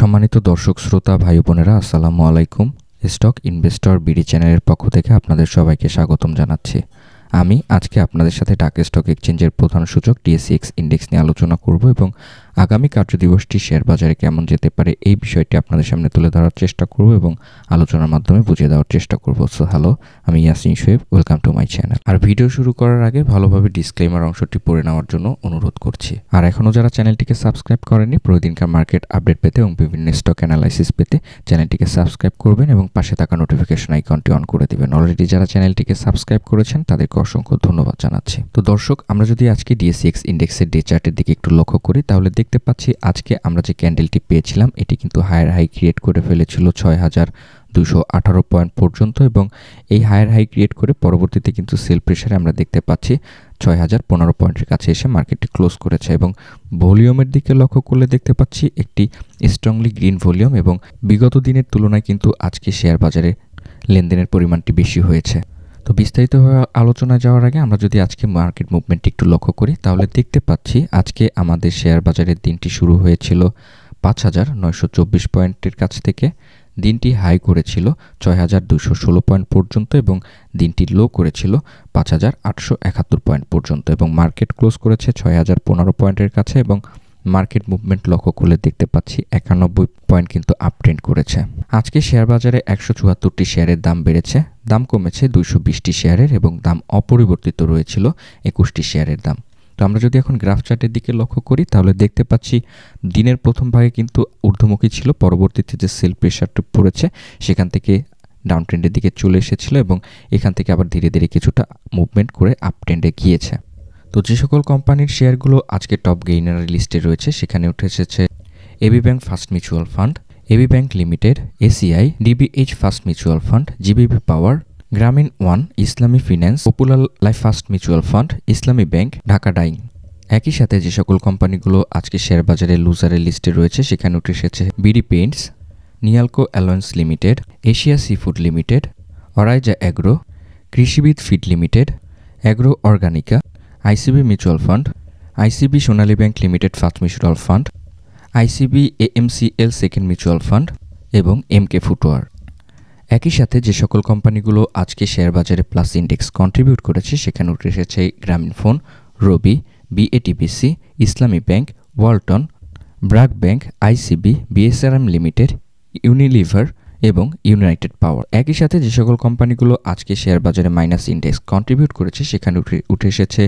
সম্মানিত দর্শক শ্রোতা ভাই বোনেরা, আসসালামু আলাইকুম। স্টক ইনভেস্টর বিডি চ্যানেলের পক্ষ থেকে আপনাদের সবাইকে স্বাগতম জানাচ্ছি। আমি আজকে আপনাদের সাথে ঢাকা স্টক এক্সচেঞ্জের প্রধান সূচক DSEX ইন্ডেক্স নিয়ে আলোচনা করব এবং আগামী কার্যদিবসটি শেয়ার বাজারে কেমন যেতে পারে এই বিষয়টি আপনাদের সামনে তুলে ধরার চেষ্টা করব এবং আলোচনার মাধ্যমে বুঝিয়ে দেওয়ার চেষ্টা করব। সো হ্যালো, আমি Yasin Shoaib, welcome to my channel. আর ভিডিও শুরু করার আগে ভালোভাবে ডিসক্লেমার অংশটি পড়ে নেওয়ার জন্য অনুরোধ করছি। আর এখনও যারা চ্যানেলটিকে সাবস্ক্রাইব করেনি, প্রতিদিনকার মার্কেট আপডেট পেতে এবং বিভিন্ন স্টক অ্যানালাইসিস পেতে চ্যানেলটিকে সাবস্ক্রাইব করবেন এবং পাশে থাকা নোটিফিকেশন আইকনটি অন করে দিবেন। অলরেডি যারা চ্যানেলটিকে সাবস্ক্রাইব করেছেন তাদেরকে অসংখ্য ধন্যবাদ জানাচ্ছি। তো দর্শক, আমরা যদি আজকে DSEX ইন্ডেক্সের ডে চার্টের দিকে একটু লক্ষ্য করি তাহলে দেখতে পাচ্ছি আজকে আমরা যে ক্যান্ডেলটি পেয়েছিলাম এটি কিন্তু হায়ার হাই ক্রিয়েট করে ফেলেছিল ৬,২১৮ পয়েন্ট পর্যন্ত এবং এই হায়ার হাই ক্রিয়েট করে পরবর্তীতে কিন্তু সেল প্রেশারে আমরা দেখতে পাচ্ছি ৬,০১৫ পয়েন্টের কাছে এসে মার্কেটটি ক্লোজ করেছে এবং ভলিউমের দিকে লক্ষ্য করলে দেখতে পাচ্ছি একটি স্ট্রংলি গ্রিন ভলিউম এবং বিগত দিনের তুলনায় কিন্তু আজকে শেয়ার বাজারে লেনদেনের পরিমাণটি বেশি হয়েছে। তো বিস্তারিতভাবে আলোচনায় যাওয়ার আগে আমরা যদি আজকে মার্কেট মুভমেন্টটি একটু লক্ষ্য করি তাহলে দেখতে পাচ্ছি আজকে আমাদের শেয়ার বাজারের দিনটি শুরু হয়েছিল ৫,৯২৪ পয়েন্টের কাছ থেকে, দিনটি হাই করেছিল ৬,২১৬ পয়েন্ট পর্যন্ত এবং দিনটি লো করেছিল ৫,৮৭১ পয়েন্ট পর্যন্ত এবং মার্কেট ক্লোজ করেছে ৬,০১৫ পয়েন্টের কাছে এবং মার্কেট মুভমেন্ট লক্ষ্য করলে দেখতে পাচ্ছি ৯১ পয়েন্ট কিন্তু আপ ট্রেন্ড করেছে। আজকে শেয়ার বাজারে ১৭৪টি শেয়ারের দাম বেড়েছে, দাম কমেছে ২২০টি শেয়ারের এবং দাম অপরিবর্তিত রয়েছিল ২১টি শেয়ারের দাম। তো আমরা যদি এখন গ্রাফ চার্টের দিকে লক্ষ্য করি তাহলে দেখতে পাচ্ছি দিনের প্রথম ভাগে কিন্তু ঊর্ধ্বমুখী ছিল, পরবর্তীতে যে সেল প্রেশারটা পড়েছে সেখান থেকে ডাউন ট্রেন্ডের দিকে চলে এসেছিল এবং এখান থেকে আবার ধীরে ধীরে কিছুটা মুভমেন্ট করে আপ ট্রেন্ডে গিয়েছে। তো যে সকল কোম্পানির শেয়ারগুলো আজকে টপ গেইনার লিস্টে রয়েছে সেখানে উঠে এসেছে AB bank first mutual fund, AB bank limited, ACI, DBH first mutual fund, GBB power, Grameen one, Islami finance, popular life first mutual fund, Islami bank, Dhaka dyeing. একই সাথে যে সকল কোম্পানিগুলো আজকে শেয়ার বাজারে লুজারের লিস্টে রয়েছে সেখানে উঠে এসেছে BD paints, Nialco alloys limited, Asia sea food limited, Oryza agro, Krishibid feed limited, agro organica, ICB mutual fund, ICB Sonali bank limited first mutual fund, ICB AMCL second mutual fund এবং এমকে ফুটওয়ার। একই সাথে যে সকল কোম্পানিগুলো আজকে শেয়ার বাজারে plus index contribute করেছে সেখানে উঠে এসেছে গ্রামীণ ফোন, রবি, বিএটিপিসি, ইসলামী bank, Walton, BRAC bank, ICB, BSRM limited, Unilever এবং ইউনাইটেড পাওয়ার। একই সাথে যে সকল কোম্পানিগুলো আজকে শেয়ার বাজারে মাইনাস ইন্ডেক্স কন্ট্রিবিউট করেছে সেখানে উঠে এসেছে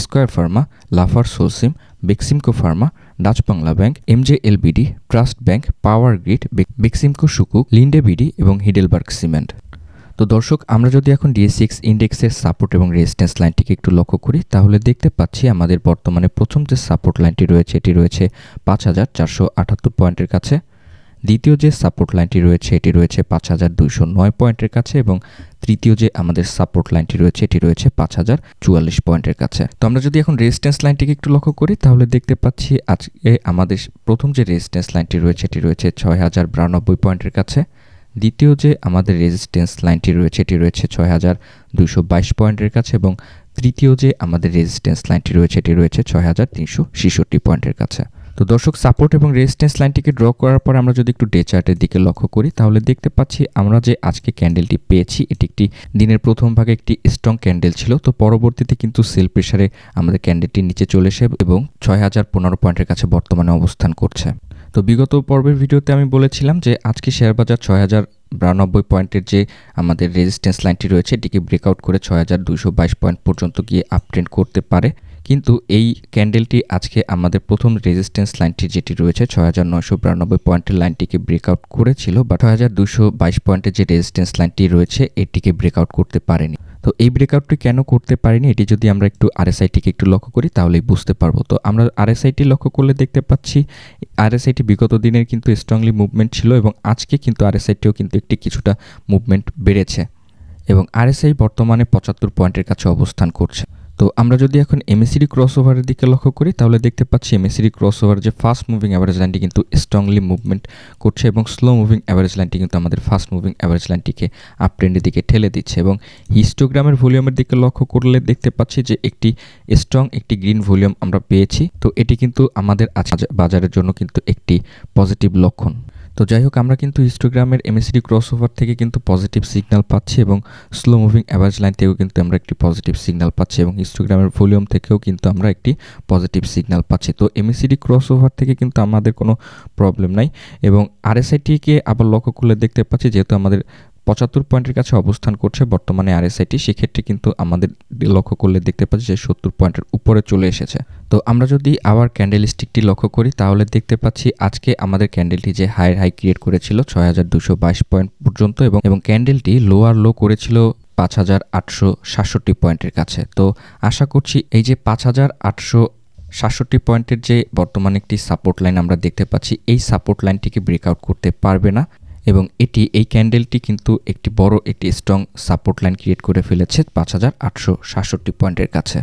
square pharma, Lafarge Holcim, Beximco pharma, Dutch Bangla bank, MJLBD, trust bank, power grid, Beximco সুকুক, লিন্ডে বিডি এবং হিডেলবার্গ সিমেন্ট। তো দর্শক, আমরা যদি এখন DSEX ইন্ডেক্সের সাপোর্ট এবং রেজিস্ট্যান্স লাইনটিকে একটু লক্ষ্য করি তাহলে দেখতে পাচ্ছি আমাদের বর্তমানে প্রথম যে সাপোর্ট লাইনটি রয়েছে এটি রয়েছে ৫,৪৭৮ পয়েন্টের কাছে, দ্বিতীয় যে সাপোর্ট লাইনটি রয়েছে এটি রয়েছে ৫,২০৯ পয়েন্টের কাছে এবং তৃতীয় যে আমাদের সাপোর্ট লাইনটি রয়েছে এটি রয়েছে ৫,০৪৪ পয়েন্টের কাছে। তো আমরা যদি এখন রেজিস্ট্যান্স লাইনটিকে একটু লক্ষ্য করি তাহলে দেখতে পাচ্ছি আজকে আমাদের প্রথম যে রেজিস্ট্যান্স লাইনটি রয়েছে এটি রয়েছে ৬,০৯২ পয়েন্টের কাছে, দ্বিতীয় যে আমাদের রেজিস্ট্যান্স লাইনটি রয়েছে এটি রয়েছে ৬,২২২ পয়েন্টের কাছে এবং তৃতীয় যে আমাদের রেজিস্ট্যান্স লাইনটি রয়েছে এটি রয়েছে ৬,৩৬৬ পয়েন্টের কাছে। তো দর্শক, সাপোর্ট এবং রেজিস্ট্যান্স লাইনটিকে ড্র করার পর আমরা যদি একটু ডে চার্টের দিকে লক্ষ্য করি তাহলে দেখতে পাচ্ছি আমরা যে আজকে ক্যান্ডেলটি পেয়েছি এটি একটি দিনের প্রথম ভাগে একটি স্ট্রং ক্যান্ডেল ছিল। তো পরবর্তীতে কিন্তু সেল প্রেশারে আমাদের ক্যান্ডেলটি নিচে চলে এসে এবং ৬,০১৫ পয়েন্টের কাছে বর্তমানে অবস্থান করছে। তো বিগত পর্বের ভিডিওতে আমি বলেছিলাম যে আজকে শেয়ার বাজার ৬,০৯২ পয়েন্টের যে আমাদের রেজিস্ট্যান্স লাইনটি রয়েছে এটিকে ব্রেকআউট করে ৬,২২২ পয়েন্ট পর্যন্ত গিয়ে আপ ট্রেন্ড করতে পারে, কিন্তু এই ক্যান্ডেলটি আজকে আমাদের প্রথম রেজিস্ট্যান্স লাইনটি যেটি রয়েছে ৬,৯৯২ পয়েন্টের লাইনটিকে ব্রেকআউট করেছিল বা ৬,২২২ পয়েন্টের যে রেজিস্ট্যান্স লাইনটি রয়েছে এটিকে ব্রেকআউট করতে পারেনি। তো এই ব্রেকআউটটি কেন করতে পারিনি এটি যদি আমরা একটু আরএসআইটিকে একটু লক্ষ্য করি তাহলেই বুঝতে পারবো। তো আমরা আরএসআইটি লক্ষ্য করলে দেখতে পাচ্ছি আরএসআইটি বিগত দিনের কিন্তু স্ট্রংলি মুভমেন্ট ছিল এবং আজকে কিন্তু আরএসআইটিও কিন্তু একটি কিছুটা মুভমেন্ট বেড়েছে এবং আরএসআই বর্তমানে ৭৫ পয়েন্টের কাছে অবস্থান করছে। তো আমরা যদি এখন এমএসিডি ক্রসওভারের দিকে লক্ষ্য করি তাহলে দেখতে পাচ্ছি এমএসিডি ক্রসওভার যে ফাস্ট মুভিং অ্যাভারেজ লাইনটি কিন্তু স্ট্রংলি মুভমেন্ট করছে এবং স্লো মুভিং অ্যাভারেজ লাইনটি কিন্তু আমাদের ফাস্ট মুভিং অ্যাভারেজ লাইনটিকে আপ ট্রেন্ডের দিকে ঠেলে দিচ্ছে এবং হিস্টোগ্রামের ভলিউমের দিকে লক্ষ্য করলে দেখতে পাচ্ছি যে একটি স্ট্রং একটি গ্রিন ভলিউম আমরা পেয়েছি। তো এটি কিন্তু আমাদের বাজারের জন্য কিন্তু একটি পজিটিভ লক্ষণ। তো যাই হোক, আমরা কিন্তু হিস্টোগ্রামের MACD ক্রসওভার থেকে কিন্তু পজিটিভ সিগন্যাল পাচ্ছি এবং স্লো মুভিং অ্যাভারেজ লাইন থেকেও কিন্তু আমরা একটি পজিটিভ সিগন্যাল পাচ্ছি এবং হিস্টোগ্রামের ভলিউম থেকেও কিন্তু আমরা একটি পজিটিভ সিগন্যাল পাচ্ছি। তো MACD ক্রসওভার থেকে কিন্তু আমাদের কোনো প্রবলেম নাই এবং RSIটিকে আবার লক্ষ্য করলে দেখতে পাচ্ছি, যেহেতু আমাদের 75 পয়েন্টের কাছে অবস্থান করছে বর্তমানে RSIটি, সেক্ষেত্রে কিন্তু আমাদের লক্ষ্য করলে দেখতে পাচ্ছি যে 70 পয়েন্টের উপরে চলে এসেছে। তো আমরা যদি আবার ক্যান্ডেল স্টিকটি লক্ষ্য করি তাহলে দেখতে পাচ্ছি আজকে আমাদের ক্যান্ডেলটি যে হাই ক্রিয়েট করেছিল 6222 পয়েন্ট পর্যন্ত এবং ক্যান্ডেলটি লোয়ার লো করেছিল 5867 পয়েন্টের কাছে। তো আশা করছি এই যে 5867 পয়েন্টের যে বর্তমানে একটি সাপোর্ট লাইন আমরা দেখতে পাচ্ছি, এই সাপোর্ট লাইনটিকে ব্রেকআউট করতে পারবে না এবং এই ক্যান্ডেলটি কিন্তু একটি স্ট্রং সাপোর্ট লাইন ক্রিয়েট করে ফেলেছে 5867 পয়েন্টের কাছে।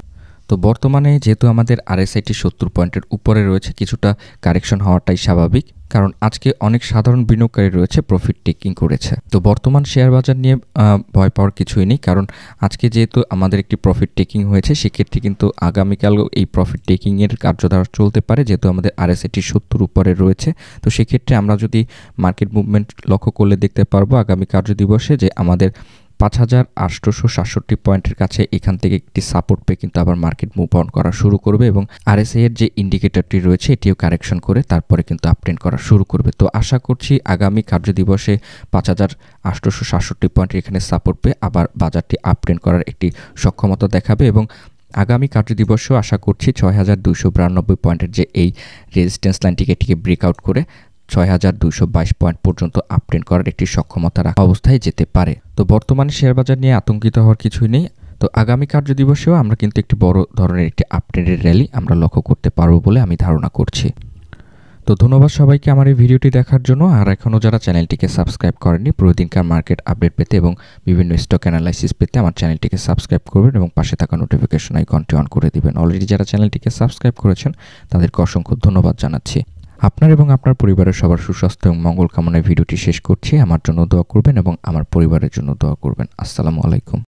তো বর্তমানে যেহেতু আমাদের RSIটি 70 পয়েন্টের উপরে রয়েছে, কিছুটা কারেকশন হওয়াটাই স্বাভাবিক, কারণ আজকে অনেক সাধারণ বিনিয়োগকারী রয়েছে প্রফিট টেকিং করেছে। তো বর্তমান শেয়ার বাজার নিয়ে ভয় পাওয়ার কিছুই নেই, কারণ আজকে যেহেতু আমাদের একটি প্রফিট টেকিং হয়েছে, সেক্ষেত্রে কিন্তু আগামীকাল এই প্রফিট টেকিংয়ের কার্যধারা চলতে পারে, যেহেতু আমাদের RSIটি 70 উপরে রয়েছে। তো সেক্ষেত্রে আমরা যদি মার্কেট মুভমেন্ট লক্ষ্য করলে দেখতে পারবো আগামী কার্যদিবসে যে আমাদের 5867 পয়েন্টের কাছে এখান থেকে একটি সাপোর্ট পেয়ে কিন্তু আবার মার্কেট মুভ অন করা শুরু করবে এবং RSI এর যে ইন্ডিকেটরটি রয়েছে এটিও কারেকশন করে তারপরে কিন্তু আপট্রেন্ড করা শুরু করবে। তো আশা করছি আগামী কার্যদিবসে 5867 পয়েন্টের এখানে সাপোর্ট পেয়ে আবার বাজারটি আপট্রেন্ড করার একটি সক্ষমতা দেখাবে এবং আগামী কার্যদিবসেও আশা করছি 6292 পয়েন্টের যে এই রেজিস্ট্যান্স লাইনটিকে ব্রেকআউট করে 6222 পয়েন্ট পর্যন্ত আপট্রেন্ড করার একটি সক্ষমতা রাখা অবস্থায় যেতে পারে। তো বর্তমানে শেয়ার বাজার নিয়ে আতঙ্কিত হওয়ার কিছুই নেই। তো আগামী কার্যদিবসেও আমরা কিন্তু একটি বড় ধরনের একটি আপট্রেন্ডের র্যালি আমরা লক্ষ্য করতে পারবো বলে আমি ধারণা করছি। তো ধন্যবাদ সবাইকে আমার এই ভিডিওটি দেখার জন্য। আর এখনও যারা চ্যানেলটিকে সাবস্ক্রাইব করেননি, প্রতিদিনকার মার্কেট আপডেট পেতে এবং বিভিন্ন স্টক অ্যানালাইসিস পেতে আমার চ্যানেলটিকে সাবস্ক্রাইব করবেন এবং পাশে থাকা নোটিফিকেশন আইকনটি অন করে দিবেন। অলরেডি যারা চ্যানেলটিকে সাবস্ক্রাইব করেছেন তাদেরকে অসংখ্য ধন্যবাদ জানাচ্ছি। আপনার এবং আপনার পরিবারের সবার সুস্বাস্থ্য এবং মঙ্গল কামনায় ভিডিওটি শেষ করছি। আমার জন্য দোয়া করবেন এবং আমার পরিবারের জন্য দোয়া করবেন। আসসালামু আলাইকুম।